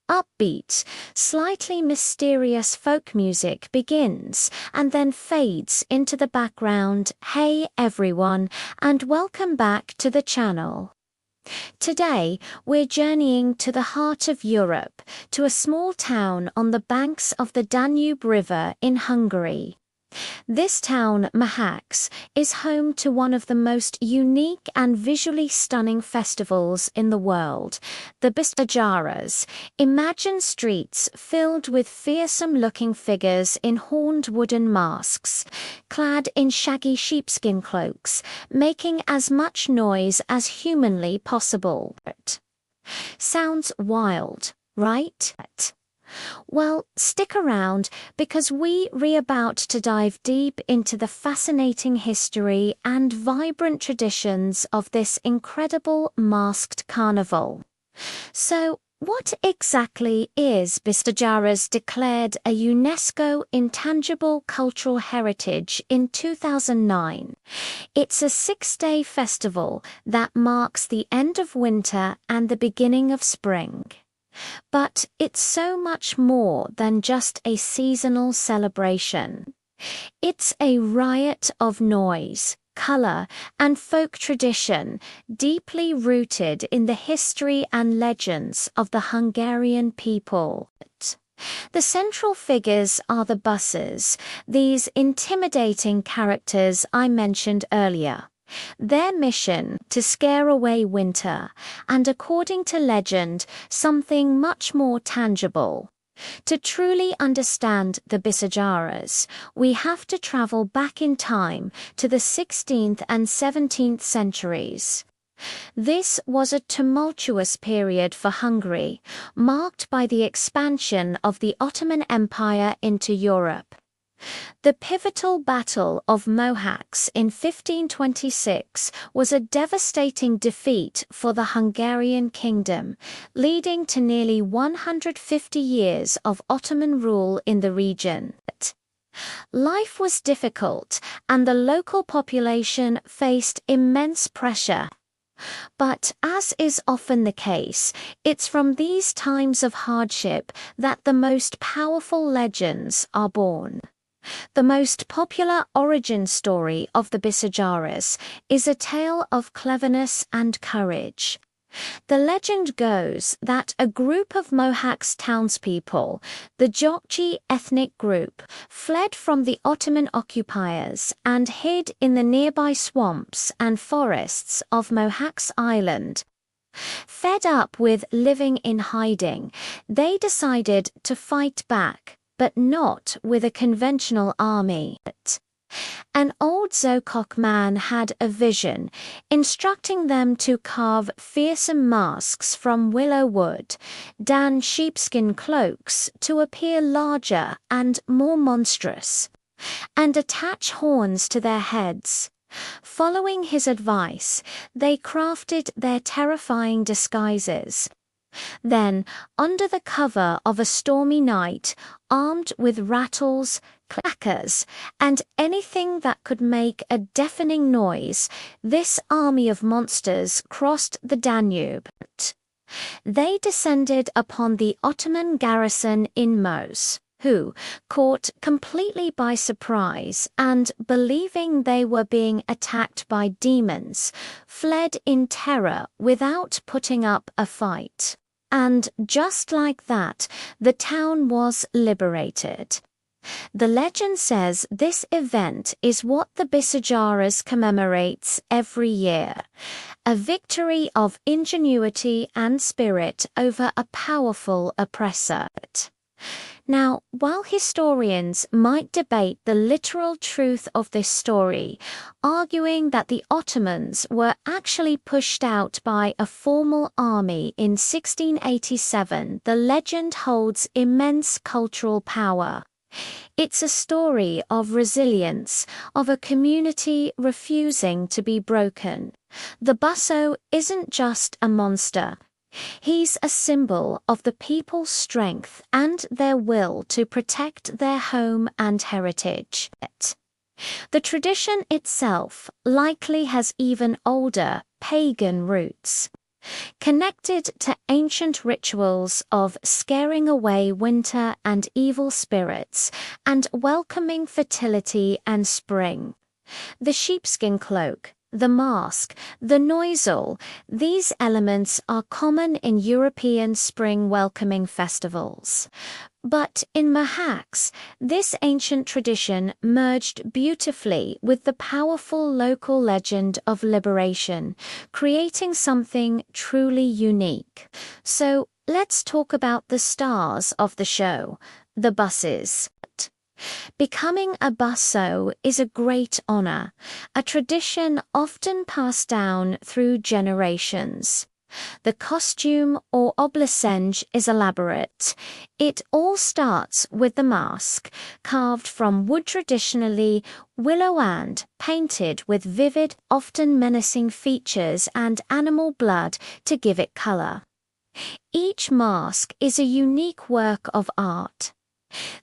upbeat, slightly mysterious folk music begins and then fades into the background. Hey everyone, and welcome back to the channel. Today, we're journeying to the heart of Europe, to a small town on the banks of the Danube River in Hungary. This town, Mohács, is home to one of the most unique and visually stunning festivals in the world, the Busójárás. Imagine streets filled with fearsome-looking figures in horned wooden masks, clad in shaggy sheepskin cloaks, making as much noise as humanly possible. Sounds wild, right? Well, stick around because we're about to dive deep into the fascinating history and vibrant traditions of this incredible masked carnival. So, what exactly is Busójárás, declared a UNESCO Intangible Cultural Heritage in 2009? It's a 6-day festival that marks the end of winter and the beginning of spring. But it's so much more than just a seasonal celebration. It's a riot of noise, color, and folk tradition, deeply rooted in the history and legends of the Hungarian people. The central figures are the buses, these intimidating characters I mentioned earlier. Their mission to scare away winter, and according to legend, something much more tangible. To truly understand the Busójárás, we have to travel back in time to the 16th and 17th centuries. This was a tumultuous period for Hungary, marked by the expansion of the Ottoman Empire into Europe. The pivotal Battle of Mohács in 1526 was a devastating defeat for the Hungarian kingdom, leading to nearly 150 years of Ottoman rule in the region. Life was difficult, and the local population faced immense pressure. But as is often the case, it's from these times of hardship that the most powerful legends are born. The most popular origin story of the Busójárás is a tale of cleverness and courage. The legend goes that a group of Mohács townspeople, the Gyokgyi ethnic group, fled from the Ottoman occupiers and hid in the nearby swamps and forests of Mohács Island. Fed up with living in hiding, they decided to fight back, but not with a conventional army. An old Zokok man had a vision, instructing them to carve fearsome masks from willow wood, don sheepskin cloaks to appear larger and more monstrous, and attach horns to their heads. Following his advice, they crafted their terrifying disguises. Then, under the cover of a stormy night, armed with rattles, clackers, and anything that could make a deafening noise, this army of monsters crossed the Danube. They descended upon the Ottoman garrison in Mohács, who, caught completely by surprise and believing they were being attacked by demons, fled in terror without putting up a fight. And just like that, the town was liberated. The legend says this event is what the Busójárás commemorates every year, a victory of ingenuity and spirit over a powerful oppressor. Now, while historians might debate the literal truth of this story, arguing that the Ottomans were actually pushed out by a formal army in 1687, the legend holds immense cultural power. It's a story of resilience, of a community refusing to be broken. The Busso isn't just a monster. He's a symbol of the people's strength and their will to protect their home and heritage. The tradition itself likely has even older, pagan roots. connected to ancient rituals of scaring away winter and evil spirits and welcoming fertility and spring. The sheepskin cloak, the mask, the noisel, these elements are common in European spring welcoming festivals. But in Mohács, this ancient tradition merged beautifully with the powerful local legend of liberation, creating something truly unique. So let's talk about the stars of the show, the buses. Becoming a busso is a great honor, a tradition often passed down through generations. The costume or oblacenge is elaborate. It all starts with the mask, carved from wood traditionally willow and painted with vivid, often menacing features and animal blood to give it color. Each mask is a unique work of art.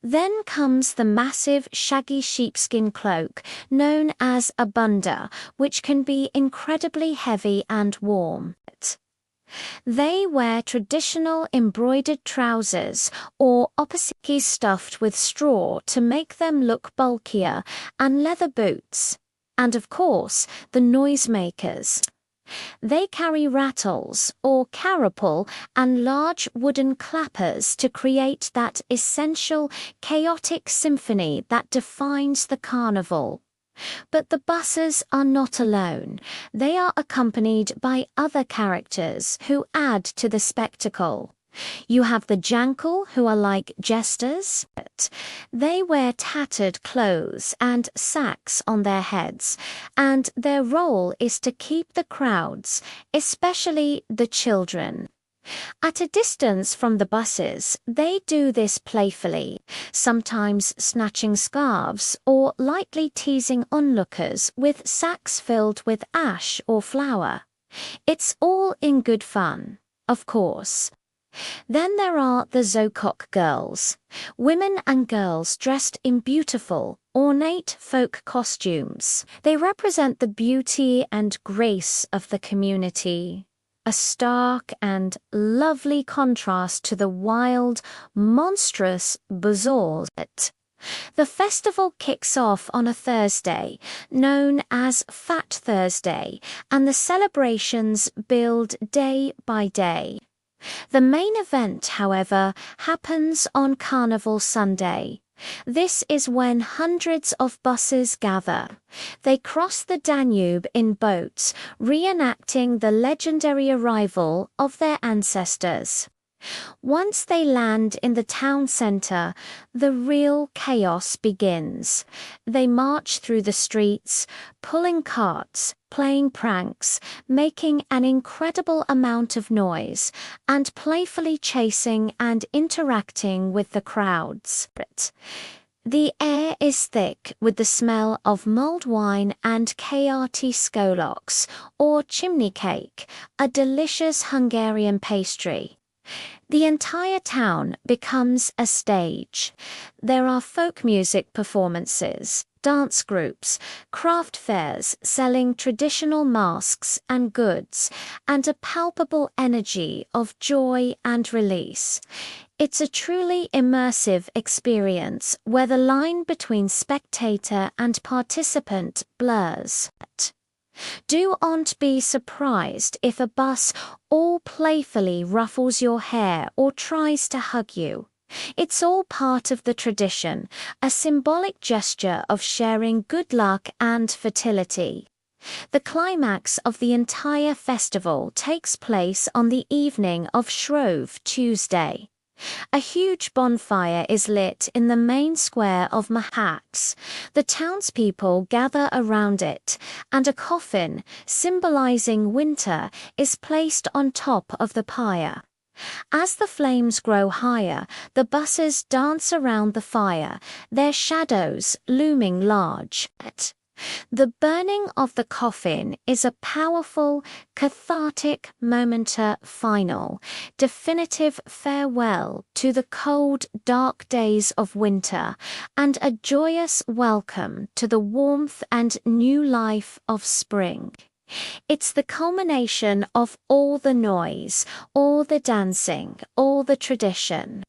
Then comes the massive shaggy sheepskin cloak known as a bunda, which can be incredibly heavy and warm. They wear traditional embroidered trousers or opposite stuffed with straw to make them look bulkier, and leather boots. And of course, the noisemakers. They carry rattles or carapul and large wooden clappers to create that essential, chaotic symphony that defines the carnival. But the buses are not alone. They are accompanied by other characters who add to the spectacle. You have the jankel, who are like jesters. They wear tattered clothes and sacks on their heads, and their role is to keep the crowds, especially the children. At a distance from the buses, they do this playfully, sometimes snatching scarves or lightly teasing onlookers with sacks filled with ash or flour. It's all in good fun, of course. Then there are the Zokok girls, women and girls dressed in beautiful, ornate folk costumes. They represent the beauty and grace of the community, a stark and lovely contrast to the wild, monstrous Busós. The festival kicks off on a Thursday, known as Fat Thursday, and the celebrations build day by day. The main event, however, happens on Carnival Sunday. This is when hundreds of buses gather. They cross the Danube in boats, reenacting the legendary arrival of their ancestors. Once they land in the town centre, the real chaos begins. They march through the streets, pulling carts, playing pranks, making an incredible amount of noise, and playfully chasing and interacting with the crowds. The air is thick with the smell of mulled wine and KRT skoloks, or chimney cake, a delicious Hungarian pastry. The entire town becomes a stage. There are folk music performances, dance groups, craft fairs selling traditional masks and goods, and a palpable energy of joy and release. It's a truly immersive experience where the line between spectator and participant blurs. Do not be surprised if a bus all playfully ruffles your hair or tries to hug you. It's all part of the tradition, a symbolic gesture of sharing good luck and fertility. The climax of the entire festival takes place on the evening of Shrove Tuesday. A huge bonfire is lit in the main square of Mohács. The townspeople gather around it, and a coffin, symbolizing winter, is placed on top of the pyre. As the flames grow higher, the buses dance around the fire, their shadows looming large. The burning of the coffin is a powerful, cathartic final, definitive farewell to the cold, dark days of winter, and a joyous welcome to the warmth and new life of spring. It's the culmination of all the noise, all the dancing, all the tradition.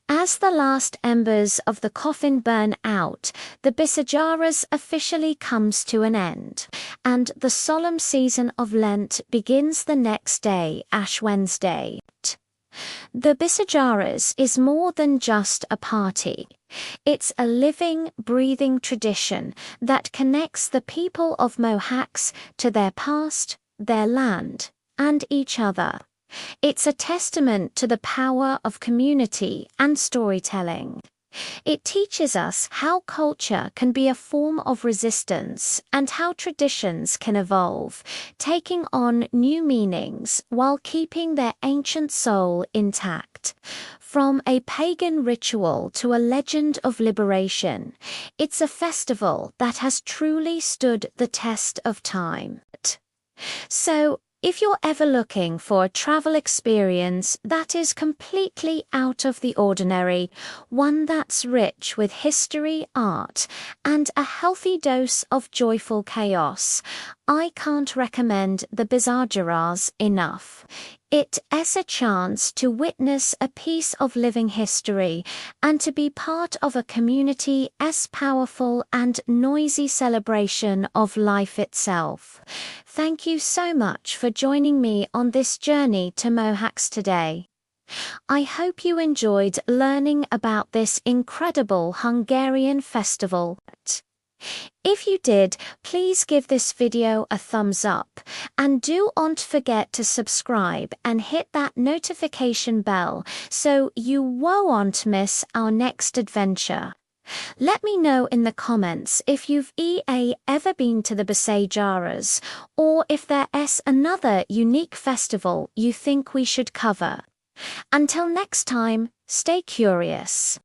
As the last embers of the coffin burn out, the Busójárás officially comes to an end, and the solemn season of Lent begins the next day, Ash Wednesday. The Busójárás is more than just a party. It's a living, breathing tradition that connects the people of Mohács to their past, their land, and each other. It's a testament to the power of community and storytelling. It teaches us how culture can be a form of resistance and how traditions can evolve, taking on new meanings while keeping their ancient soul intact. From a pagan ritual to a legend of liberation, it's a festival that has truly stood the test of time. So, if you're ever looking for a travel experience that is completely out of the ordinary, one that's rich with history, art, and a healthy dose of joyful chaos, I can't recommend the Busójárás enough. It is a chance to witness a piece of living history and to be part of a community as powerful and noisy celebration of life itself. Thank you so much for joining me on this journey to Mohács today. I hope you enjoyed learning about this incredible Hungarian festival. If you did, please give this video a thumbs up and do not forget to subscribe and hit that notification bell so you won't miss our next adventure. Let me know in the comments if you've ever been to the Busójárás or if there is another unique festival you think we should cover. Until next time, stay curious.